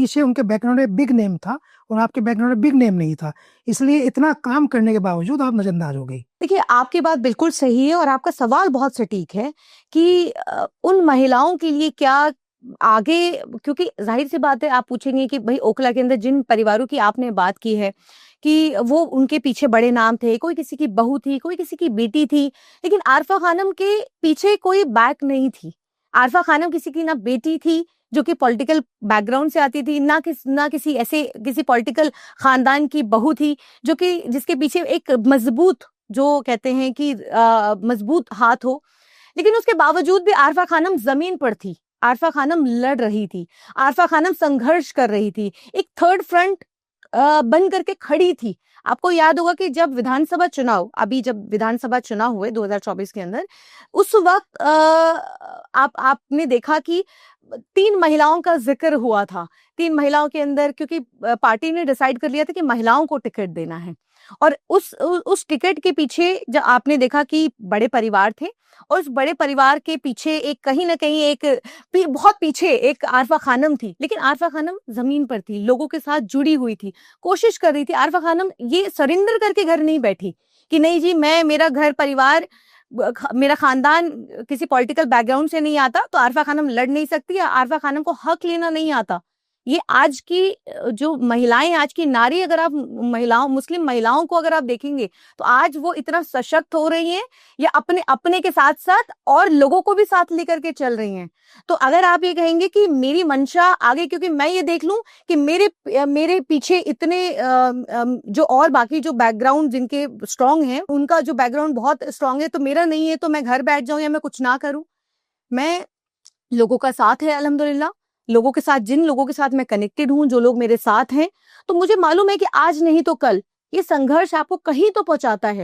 पीछे उनके बैकग्राउंड में बिग नेम था और आपके बैकग्राउंड में बिग नेम नहीं था, इसलिए इतना काम करने के बावजूद आप नजरअंदाज हो गई। देखिए, आपकी बात बिल्कुल सही है और आपका सवाल बहुत सटीक है कि उन महिलाओं के लिए क्या आगे, क्योंकि जाहिर सी बात है आप पूछेंगे कि भाई ओखला के अंदर जिन परिवारों की आपने बात की है कि वो उनके पीछे बड़े नाम थे, कोई किसी की बहू थी, कोई किसी की बेटी थी, लेकिन आरफा खानम के पीछे कोई बैक नहीं थी। आरफा खानम किसी की ना बेटी थी जो कि पॉलिटिकल बैकग्राउंड से आती थी, ना किसी ऐसे किसी पॉलिटिकल खानदान की बहू थी जो कि जिसके पीछे एक मजबूत, जो कहते हैं कि मजबूत हाथ हो। लेकिन उसके बावजूद भी आरफा खानम जमीन पर थी, आरफा खानम लड़ रही थी, आरफा खानम संघर्ष कर रही थी, एक थर्ड फ्रंट बन करके खड़ी थी। आपको याद होगा कि जब विधानसभा चुनाव, अभी जब विधानसभा चुनाव हुए 2024 के अंदर, उस वक्त आपने देखा कि 3 महिलाओं का जिक्र हुआ था। 3 महिलाओं के अंदर, क्योंकि पार्टी ने डिसाइड कर लिया था कि महिलाओं को टिकट देना है, और उस टिकट के पीछे जब आपने देखा कि बड़े परिवार थे, और उस बड़े परिवार के पीछे एक कहीं ना कहीं एक बहुत पीछे एक आरफा खानम थी। लेकिन आरफा खानम जमीन पर थी, लोगों के साथ जुड़ी हुई थी, कोशिश कर रही थी। आरफा खानम ये सरेंडर करके घर नहीं बैठी कि नहीं जी, मेरा घर परिवार, मेरा खानदान किसी पॉलिटिकल बैकग्राउंड से नहीं आता तो आरफा खानम लड़ नहीं सकती, या आरफा खानम को हक लेना नहीं आता। ये आज की जो महिलाएं, आज की नारी, अगर आप मुस्लिम महिलाओं को अगर आप देखेंगे तो आज वो इतना सशक्त हो रही हैं, या अपने के साथ साथ और लोगों को भी साथ लेकर के चल रही हैं। तो अगर आप ये कहेंगे कि मेरी मंशा आगे, क्योंकि मैं ये देख लूं कि मेरे पीछे इतने जो और बाकी जो बैकग्राउंड जिनके स्ट्रांग हैं, उनका जो बैकग्राउंड बहुत स्ट्रांग है, तो मेरा नहीं है, तो मैं घर बैठ जाऊं या मैं कुछ ना करूं। मैं लोगों का साथ है अल्हम्दुलिल्लाह, लोगों के साथ, जिन लोगों के साथ मैं कनेक्टेड हूं, जो लोग मेरे साथ हैं, तो मुझे मालूम है कि आज नहीं तो कल ये संघर्ष आपको कहीं तो पहुंचाता है।